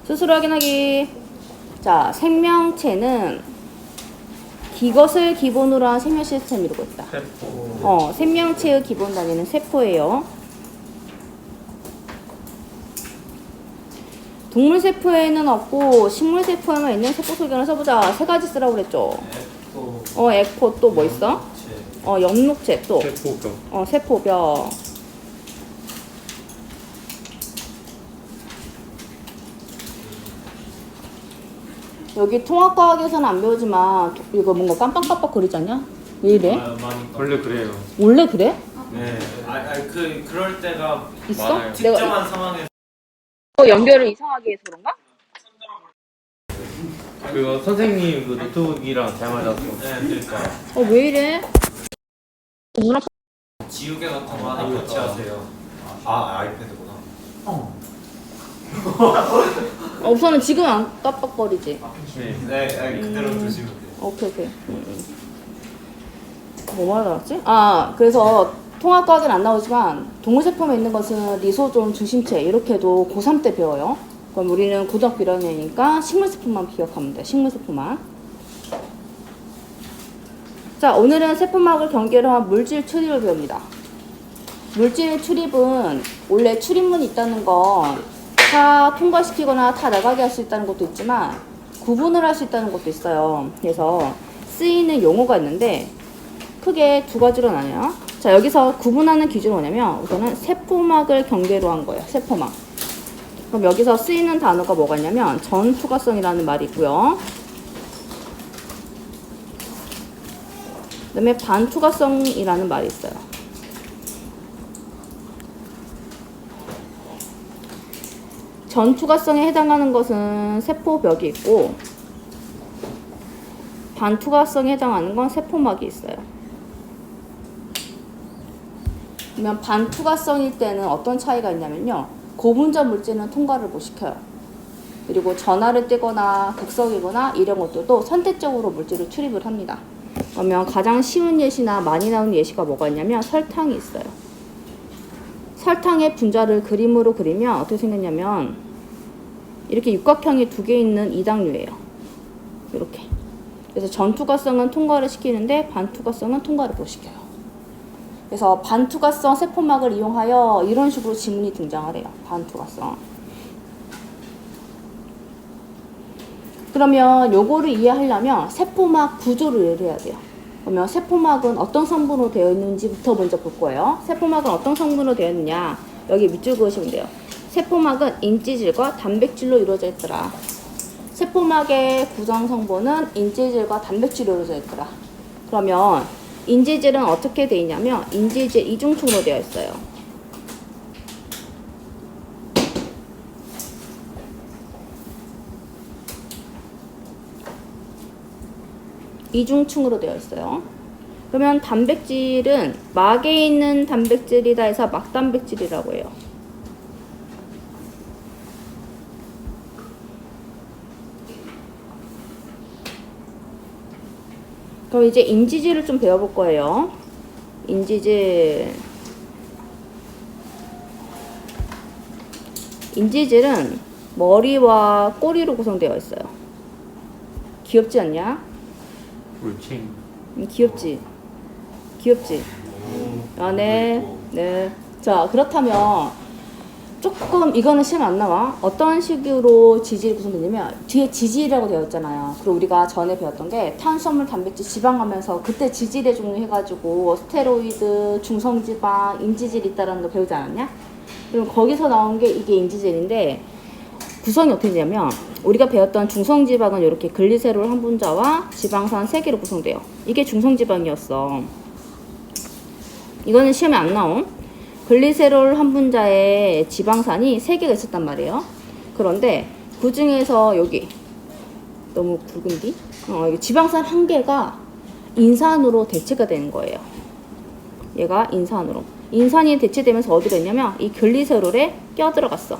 스스로 확인하기. 자, 생명체는 이것을 기본으로 한 생명 시스템을 이루고 있다. 세포. 생명체의 기본 단위는 세포예요. 동물 세포에는 없고 식물 세포에만 있는 세포 소견을 써보자. 세 가지 쓰라고 그랬죠. 에코 또 뭐 있어? 엽록체 또. 세포벽. 세포벽. 여기 통합과학에서는 안 배우지만 이거 뭔가 깜빡깜빡 거리지 않냐? 왜 이래? 많이 원래 그래요. 원래 그래? 네. 그럴 때가 있어? 많아요. 특정한 상황에서. 연결을 이상하게 해서 그런가? 그거 선생님 그 노트북이랑 잘 맞았어. 네, 그러니까 왜 이래? 눈 아파. 지우개 같은 거 하나 교체하세요. 아이패드구나. 우선은 지금 안 깜빡거리지. 네, 그대로 두시면 돼요. 오케이. 뭐 말하지? 그래서 통합과학은 안 나오지만 동물세포에 있는 것은 리소좀 중심체 이렇게도 고3 때 배워요. 그럼 우리는 고등학교 1학년이니까 식물세포만 기억하면 돼. 식물세포만. 자, 오늘은 세포막을 경계로 한 물질 출입을 배웁니다. 물질 출입은 원래 출입문이 있다는 건 다 통과시키거나 다 나가게 할 수 있다는 것도 있지만 구분을 할 수 있다는 것도 있어요. 그래서 쓰이는 용어가 있는데 크게 두 가지로 나뉘어요. 자, 여기서 구분하는 기준은 뭐냐면 우선은 세포막을 경계로 한 거예요. 세포막. 그럼 여기서 쓰이는 단어가 뭐가 있냐면 전투과성이라는 말이 있고요. 그 다음에 반투과성이라는 말이 있어요. 전투과성에 해당하는 것은 세포벽이 있고 반투과성에 해당하는 건 세포막이 있어요. 그러면 반투과성일 때는 어떤 차이가 있냐면요. 고분자 물질은 통과를 못 시켜요. 그리고 전하를 떼거나 극성이거나 이런 것들도 선택적으로 물질을 출입을 합니다. 그러면 가장 쉬운 예시나 많이 나오는 예시가 뭐가 있냐면 설탕이 있어요. 설탕의 분자를 그림으로 그리면 어떻게 생겼냐면 이렇게 육각형이 두 개 있는 이당류예요. 이렇게. 그래서 전투과성은 통과를 시키는데 반투과성은 통과를 못 시켜요. 그래서 반투과성 세포막을 이용하여 이런 식으로 지문이 등장을 해요. 반투과성. 그러면 요거를 이해하려면 세포막 구조를 이해를 해야 돼요. 그러면 세포막은 어떤 성분으로 되어 있는지부터 먼저 볼 거예요. 세포막은 어떤 성분으로 되어 있느냐. 여기 밑줄 그으시면 돼요. 세포막은 인지질과 단백질로 이루어져 있더라. 세포막의 구성 성분은 인지질과 단백질로 이루어져 있더라. 그러면 인지질은 어떻게 되어 있냐면 인지질 이중층으로 되어 있어요. 이중층으로 되어 있어요. 그러면 단백질은 막에 있는 단백질이다 해서 막단백질이라고 해요. 그럼 이제 인지질을 좀 배워볼 거예요. 인지질은 머리와 꼬리로 구성되어 있어요. 귀엽지 않냐? 물칭. 귀엽지? 네. 자, 그렇다면 조금 이거는 시험 안 나와. 어떤 식으로 지질이 구성되냐면 뒤에 지질이라고 되어 있잖아요. 그리고 우리가 전에 배웠던 게 탄수화물, 단백질, 지방 하면서 그때 지질의 종류 해가지고 스테로이드, 중성지방, 인지질 있다라는 거 배우지 않았냐? 그럼 거기서 나온 게 이게 인지질인데 구성이 어떻게 되냐면 우리가 배웠던 중성지방은 이렇게 글리세롤 한 분자와 지방산 3개로 구성돼요. 이게 중성지방이었어. 이거는 시험에 안 나옴. 글리세롤 한 분자에 지방산이 3개가 있었단 말이에요. 그런데 그 중에서 여기 너무 굵은디? 여기 지방산 1개가 인산으로 대체가 되는 거예요. 얘가 인산으로. 인산이 대체되면서 어디로 했냐면 이 글리세롤에 껴들어갔어.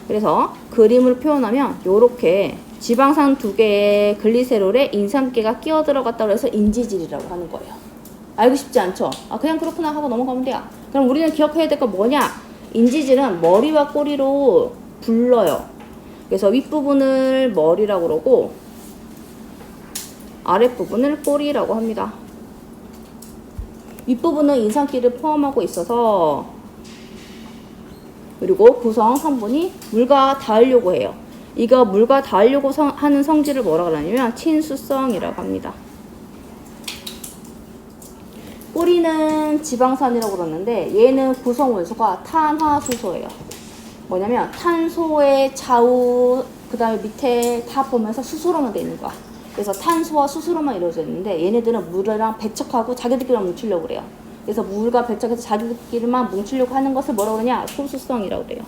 그래서 그림을 표현하면 요렇게 지방산 2개의 글리세롤에 인산계가 끼어 들어갔다고 해서 인지질이라고 하는 거예요. 알기 쉽지 않죠? 그냥 그렇구나 하고 넘어가면 돼요. 그럼 우리는 기억해야 될 거 뭐냐? 인지질은 머리와 꼬리로 불러요. 그래서 윗부분을 머리라고 그러고 아랫부분을 꼬리라고 합니다. 윗부분은 인상기를 포함하고 있어서 그리고 구성 성분이 물과 닿으려고 해요. 이거 물과 닿으려고 하는 성질을 뭐라고 하냐면 친수성이라고 합니다. 꼬리는 지방산이라고 그러는데 얘는 구성 원소가 탄화수소예요. 뭐냐면 탄소의 좌우 그 다음에 밑에 다 보면서 수소로만 되어 있는 거야. 그래서 탄소와 수소로만 이루어져 있는데 얘네들은 물이랑 배척하고 자기들끼리만 뭉치려고 그래요. 그래서 물과 배척해서 자기들끼리만 뭉치려고 하는 것을 뭐라고 그러냐? 소수성이라고 그래요.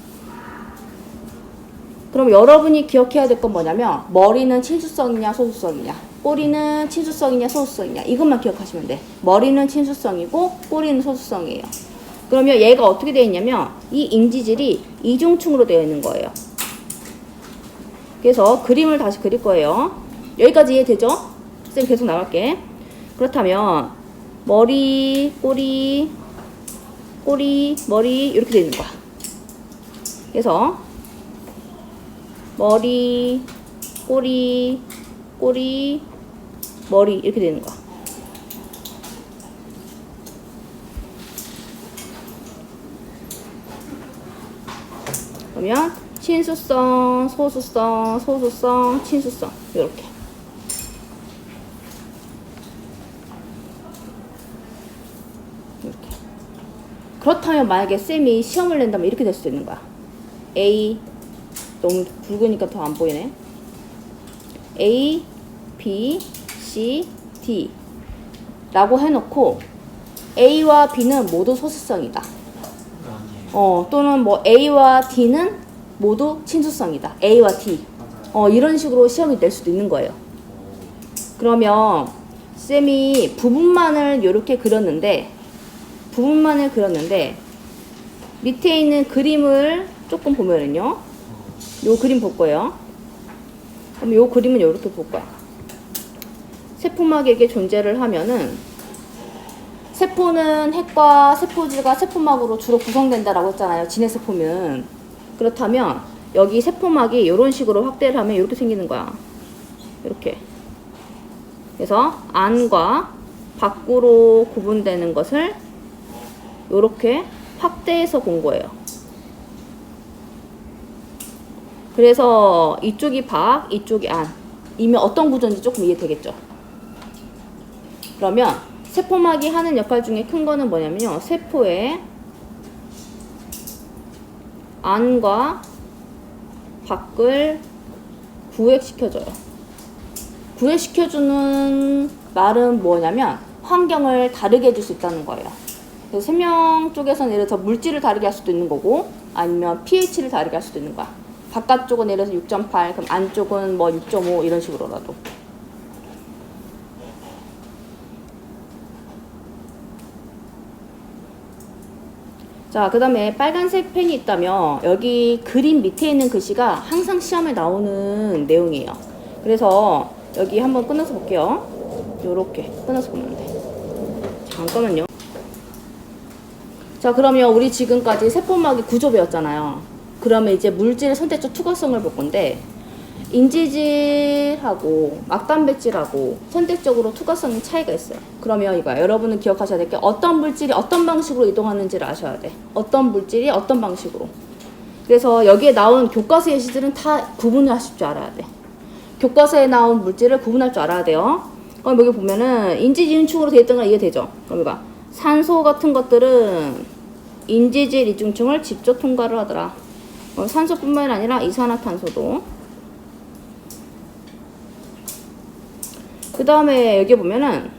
그럼 여러분이 기억해야 될 건 뭐냐면 머리는 친수성이냐 소수성이냐, 꼬리는 친수성이냐 소수성이냐, 이것만 기억하시면 돼. 머리는 친수성이고 꼬리는 소수성이에요. 그러면 얘가 어떻게 되어 있냐면 이 인지질이 이중층으로 되어 있는 거예요. 그래서 그림을 다시 그릴 거예요. 여기까지 이해되죠? 쌤 계속 나갈게. 그렇다면 머리, 꼬리, 꼬리, 머리 이렇게 되어 있는 거야. 그래서 머리, 꼬리, 꼬리, 머리 이렇게 되는 거야. 그러면 친수성, 소수성, 소수성, 친수성 이렇게. 이렇게. 그렇다면 만약에 쌤이 시험을 낸다면 이렇게 될 수도 있는 거야. A 너무 굵으니까 더 안 보이네. A, B, C, D 라고 해놓고 A와 B는 모두 소수성이다. 또는 뭐 A와 D는 모두 친수성이다. A와 D. 이런 식으로 시험이 낼 수도 있는 거예요. 그러면 쌤이 부분만을 이렇게 그렸는데 밑에 있는 그림을 조금 보면은요. 요 그림 볼 거예요. 그럼 요 그림은 이렇게 볼 거야. 세포막에게 존재를 하면은 세포는 핵과 세포질과 세포막으로 주로 구성된다라고 했잖아요. 진해세포면. 그렇다면 여기 세포막이 이런 식으로 확대를 하면 이렇게 생기는 거야. 이렇게. 그래서 안과 밖으로 구분되는 것을 이렇게 확대해서 본 거예요. 그래서 이쪽이 밖, 이쪽이 안. 이면 어떤 구조인지 조금 이해되겠죠? 그러면 세포막이 하는 역할 중에 큰 거는 뭐냐면요. 세포의 안과 밖을 구획시켜줘요. 구획시켜주는 말은 뭐냐면 환경을 다르게 해줄 수 있다는 거예요. 그래서 생명 쪽에서는 예를 들어서 물질을 다르게 할 수도 있는 거고 아니면 pH를 다르게 할 수도 있는 거야. 바깥쪽은 예를 들어서 6.8 그럼 안쪽은 뭐 6.5 이런 식으로라도. 자, 그 다음에 빨간색 펜이 있다면 여기 그림 밑에 있는 글씨가 항상 시험에 나오는 내용이에요. 그래서 여기 한번 끊어서 볼게요. 요렇게 끊어서 보면 돼. 잠깐만요. 자, 그러면 우리 지금까지 세포막의 구조 배웠잖아요. 그러면 이제 물질의 선택적 투과성을 볼 건데 인지질하고 막단백질하고 선택적으로 투과성이 차이가 있어요. 그러면 이거야. 여러분은 기억하셔야 될 게 어떤 물질이 어떤 방식으로 이동하는지를 아셔야 돼. 어떤 물질이 어떤 방식으로. 그래서 여기에 나온 교과서 예시들은 다 구분을 하실 줄 알아야 돼. 교과서에 나온 물질을 구분할 줄 알아야 돼요. 그럼 여기 보면은 인지질 이중층으로 되어 있던 건 이해되죠? 그럼 이거 산소 같은 것들은 인지질 이중층을 직접 통과를 하더라. 산소뿐만 아니라 이산화탄소도. 그 다음에 여기 보면은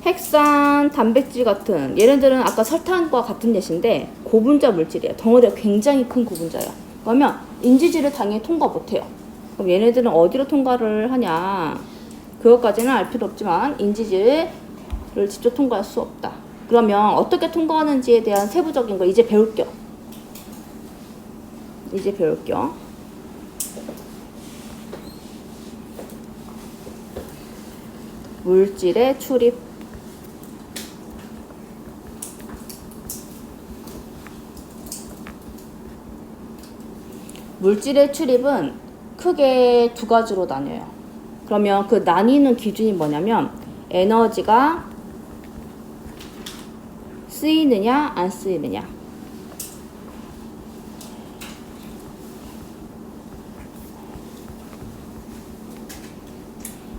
핵산, 단백질 같은 얘네들은 아까 설탕과 같은 예시인데 고분자 물질이에요. 덩어리가 굉장히 큰 고분자예요. 그러면 인지질을 당연히 통과 못해요. 그럼 얘네들은 어디로 통과를 하냐? 그것까지는 알 필요 없지만 인지질을 직접 통과할 수 없다. 그러면 어떻게 통과하는지에 대한 세부적인 거 이제 배울게요. 물질의 출입. 물질의 출입은 크게 두 가지로 나뉘어요. 그러면 그 나뉘는 기준이 뭐냐면 에너지가 쓰이느냐 안 쓰이느냐.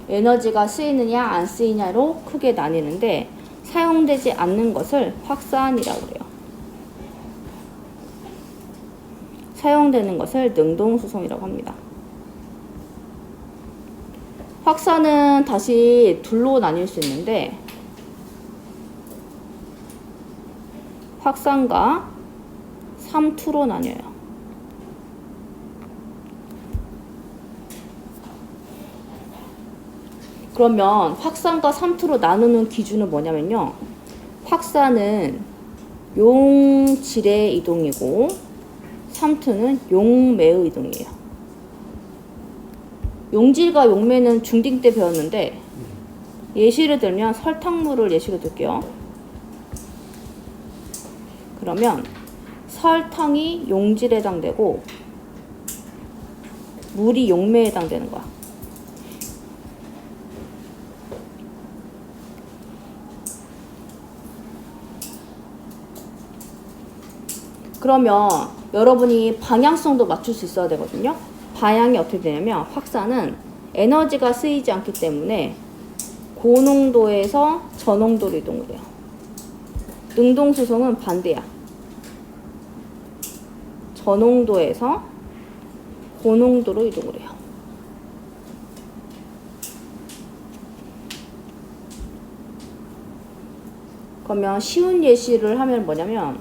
에너지가 쓰이느냐 안 쓰이냐로 크게 나뉘는데 사용되지 않는 것을 확산이라고 그래요. 사용되는 것을 능동수송이라고 합니다. 확산은 다시 둘로 나뉠 수 있는데 확산과 삼투로 나뉘어요. 그러면 확산과 삼투로 나누는 기준은 뭐냐면요. 확산은 용질의 이동이고 삼투는 용매의 이동이에요. 용질과 용매는 중딩 때 배웠는데 예시를 들면 설탕물을 예시로 들게요. 그러면 설탕이 용질에 해당되고 물이 용매에 해당되는 거야. 그러면 여러분이 방향성도 맞출 수 있어야 되거든요. 방향이 어떻게 되냐면 확산은 에너지가 쓰이지 않기 때문에 고농도에서 저농도로 이동을 해요. 능동수송은 반대야. 저농도에서 고농도로 이동을 해요. 그러면 쉬운 예시를 하면 뭐냐면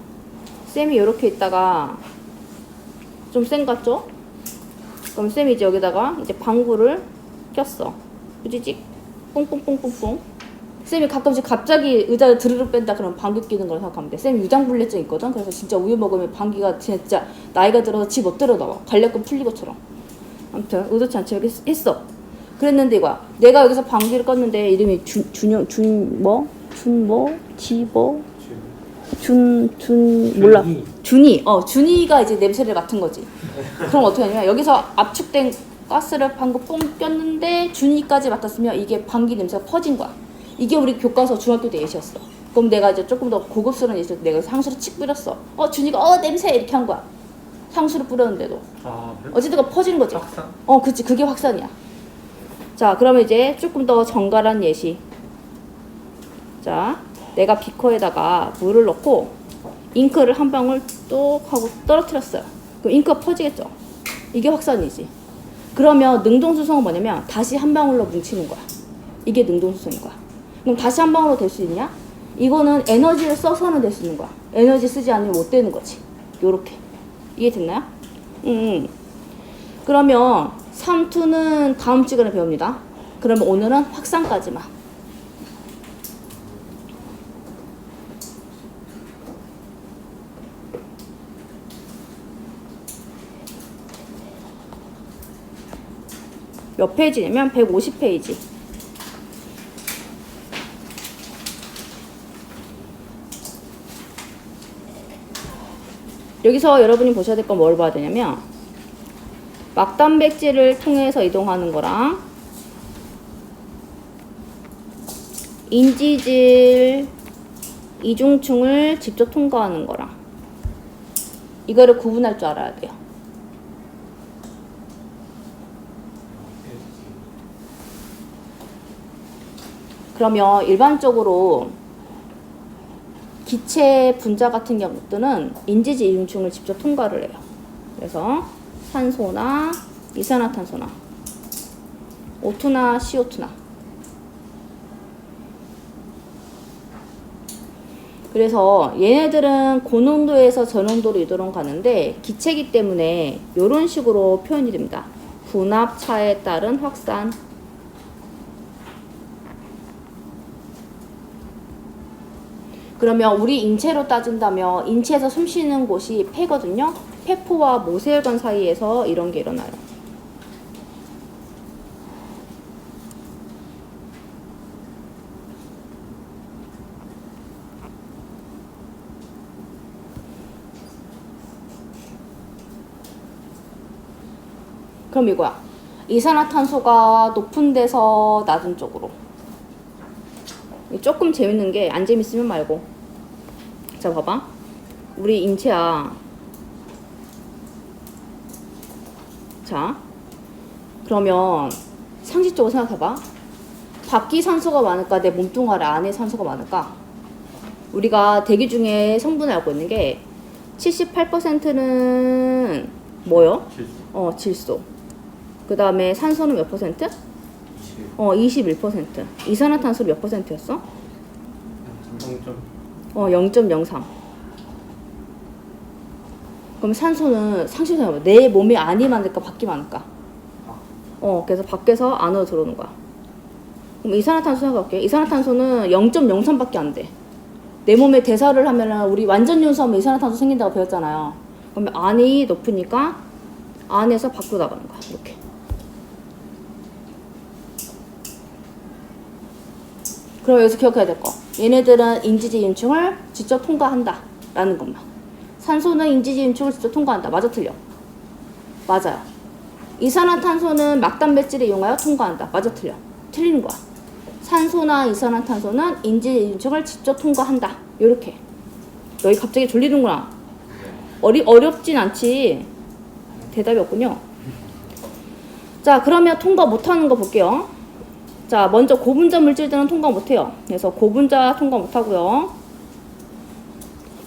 쌤이 이렇게 있다가 좀 센 것 같죠? 그럼 쌤이 이제 여기다가 이제 방구를 꼈어. 뿌지직 뽕뽕뽕뽕뽕. 쌤이 가끔씩 갑자기 의자를 드르륵 뺀다 그러면 방귀 끼는 걸 생각하면 돼. 쌤이 유당불내증 있거든. 그래서 진짜 우유 먹으면 방귀가 진짜 나이가 들어서 집 못 들어 나와. 관략근 풀린 것처럼. 아무튼 의도치 않게 이렇게 했어. 그랬는데 이거야. 내가 여기서 방귀를 껐는데 이름이 몰라. 준이가 이제 냄새를 맡은 거지. 그럼 어떻게 하냐면 여기서 압축된 가스를 방금 뽕 꼈는데 준이까지 맡았으면 이게 방귀 냄새가 퍼진 거야. 이게 우리 교과서 중학교 때 예시였어. 그럼 내가 이제 조금 더 고급스러운 예시로 내가 향수를 칙 뿌렸어. 준이가 냄새 이렇게 한 거야. 향수를 뿌렸는데도. 어쨌든 퍼지는 거지. 확산? 그치. 그게 확산이야. 자, 그러면 이제 조금 더 정갈한 예시. 자, 내가 비커에다가 물을 넣고 잉크를 한 방울 뚝 하고 떨어뜨렸어요. 그럼 잉크가 퍼지겠죠? 이게 확산이지. 그러면 능동수송은 뭐냐면 다시 한 방울로 뭉치는 거야. 이게 능동수송인 거야. 그럼 다시 한 방울로 될 수 있냐? 이거는 에너지를 써서는 될 수 있는 거야. 에너지 쓰지 않으면 못 되는 거지. 요렇게. 이해됐나요? 그러면 삼투는 다음 시간에 배웁니다. 그러면 오늘은 확산까지만. 몇 페이지냐면 150페이지. 여기서 여러분이 보셔야 될 건 뭘 봐야 되냐면 막단백질을 통해서 이동하는 거랑 인지질 이중충을 직접 통과하는 거랑 이거를 구분할 줄 알아야 돼요. 그러면 일반적으로 기체 분자 같은 경우들은 인지질 이중충을 직접 통과를 해요. 그래서 산소나 이산화탄소나 O2나 CO2나 그래서 얘네들은 고농도에서 저농도로 이동을 가는데 기체이기 때문에 이런 식으로 표현이 됩니다. 분압차에 따른 확산. 그러면 우리 인체로 따진다면 인체에서 숨 쉬는 곳이 폐거든요. 폐포와 모세혈관 사이에서 이런 게 일어나요. 그럼 이거야. 이산화탄소가 높은 데서 낮은 쪽으로. 조금 재밌는 게 안 재밌으면 말고. 자, 봐봐. 우리 인체야. 자, 그러면 상식적으로 생각해봐. 밖이 산소가 많을까? 내 몸뚱아리 안에 산소가 많을까? 우리가 대기 중에 성분을 알고 있는 게 78%는 뭐요? 실수. 질소. 그 다음에 산소는 몇 퍼센트? 21%. 이산화탄소는 몇 퍼센트였어? 0.03. 그럼 산소는 상식적으로 내 몸에 안이 많을까 밖이 많을까? 그래서 밖에서 안으로 들어오는 거야. 그럼 이산화탄소 생각할게. 이산화탄소는 0.03밖에 안 돼. 내 몸에 대사를 하면은 우리 완전 윤수하면 이산화탄소 생긴다고 배웠잖아요. 그러면 안이 높으니까 안에서 밖으로 나가는 거야. 이렇게. 그럼 여기서 기억해야 될 거. 얘네들은 인지지임층을 직접 통과한다. 라는 것만. 산소는 인지지임층을 직접 통과한다. 맞아, 틀려? 맞아요. 이산화탄소는 막단백질을 이용하여 통과한다. 맞아, 틀려? 틀리는 거야. 산소나 이산화탄소는 인지지임층을 직접 통과한다. 요렇게. 너희 갑자기 졸리는구나. 어렵진 않지. 대답이 없군요. 자, 그러면 통과 못하는 거 볼게요. 자, 먼저 고분자 물질들은 통과 못해요. 그래서 고분자 통과 못하고요.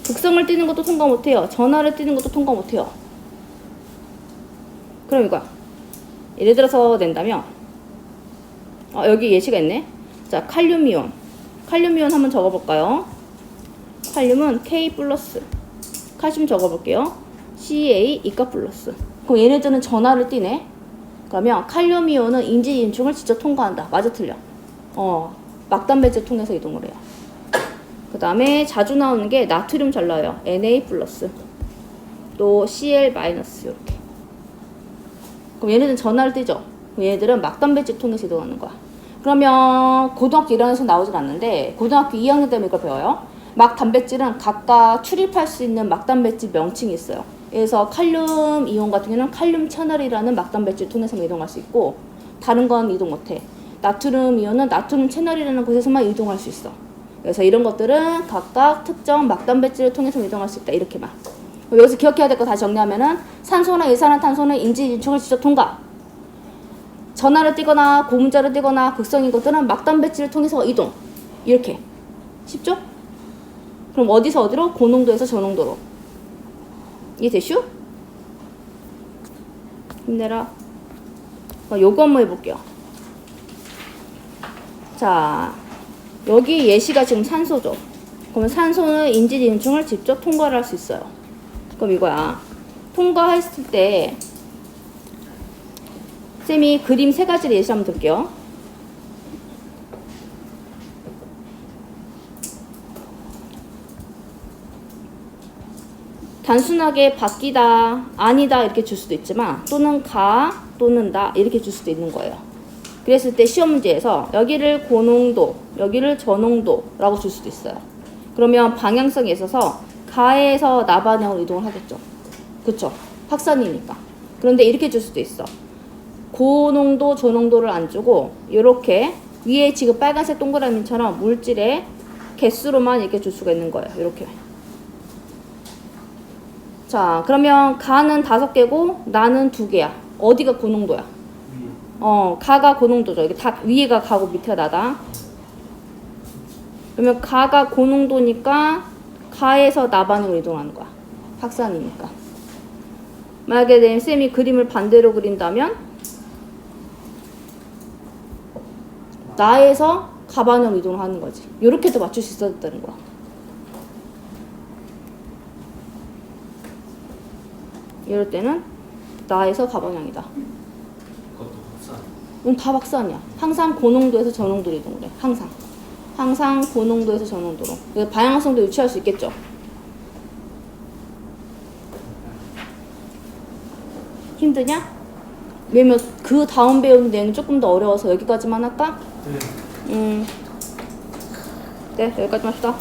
극성을 띠는 것도 통과 못해요. 전하를 띠는 것도 통과 못해요. 그럼 이거야. 예를 들어서 낸다면 여기 예시가 있네. 자, 칼륨이온. 칼륨이온 한번 적어볼까요? 칼륨은 K+. 칼슘 적어볼게요. CA 이가 플러스. 그럼 얘네들은 전하를 띠네. 그러면 칼륨이온은 인지인충을 직접 통과한다. 맞아, 틀려? 막단백질 통해서 이동을 해요. 그 다음에 자주 나오는 게 나트륨 잘 나와요. Na+. 또 Cl- 이렇게. 그럼 얘네들은 전하를 띠죠. 그럼 얘네들은 막단백질 통해서 이동하는 거야. 그러면 고등학교 1학년에서 나오진 않는데 고등학교 2학년 때문에 이걸 배워요. 막단백질은 각각 출입할 수 있는 막단백질 명칭이 있어요. 그래서 칼륨 이온 같은 경우는 칼륨 채널이라는 막단백질 통해서 이동할 수 있고 다른 건 이동 못해. 나트륨 이온은 나트륨 채널이라는 곳에서만 이동할 수 있어. 그래서 이런 것들은 각각 특정 막단백질을 통해서 이동할 수 있다. 이렇게만. 여기서 기억해야 될 거 다시 정리하면은 산소나 이산화탄소는 인지진축을 직접 통과. 전하를 띠거나 고분자를 띠거나 극성인 것들은 막단백질을 통해서 이동. 이렇게. 쉽죠? 그럼 어디서 어디로? 고농도에서 저농도로. 이해되슈? 힘내라. 요거 한번 해볼게요. 자, 여기 예시가 지금 산소죠. 그러면 산소는 인지진충을 직접 통과를 할 수 있어요. 그럼 이거야. 통과했을 때 쌤이 그림 3가지를 예시 한번 들게요. 단순하게 바뀌다, 아니다 이렇게 줄 수도 있지만 또는 가 또는 나 이렇게 줄 수도 있는 거예요. 그랬을 때 시험 문제에서 여기를 고농도, 여기를 저농도라고 줄 수도 있어요. 그러면 방향성에 있어서 가에서 나 방향으로 이동을 하겠죠. 그쵸? 확산이니까. 그런데 이렇게 줄 수도 있어. 고농도, 저농도를 안 주고 이렇게 위에 지금 빨간색 동그라미처럼 물질의 개수로만 이렇게 줄 수가 있는 거예요. 이렇게. 자, 그러면 가는 5개고 나는 2개야. 어디가 고농도야? 가가 고농도죠. 이게 다 위에가 가고 밑에가 나다. 그러면 가가 고농도니까 가에서 나 방향으로 이동하는 거야. 확산이니까. 만약에 쌤이 그림을 반대로 그린다면 나에서 가 방향으로 이동을 하는 거지. 이렇게도 맞출 수 있었다는 거야. 이럴 때는 나에서 가 방향이다. 그것도 확산. 다 박산이야. 항상 고농도에서 저농도로 이동을 해. 항상 고농도에서 저농도로. 그래서 방향성도 유추할 수 있겠죠. 힘드냐? 왜냐면 그 다음 배운 내용이 조금 더 어려워서 여기까지만 할까? 네. 네, 여기까지만 합시다.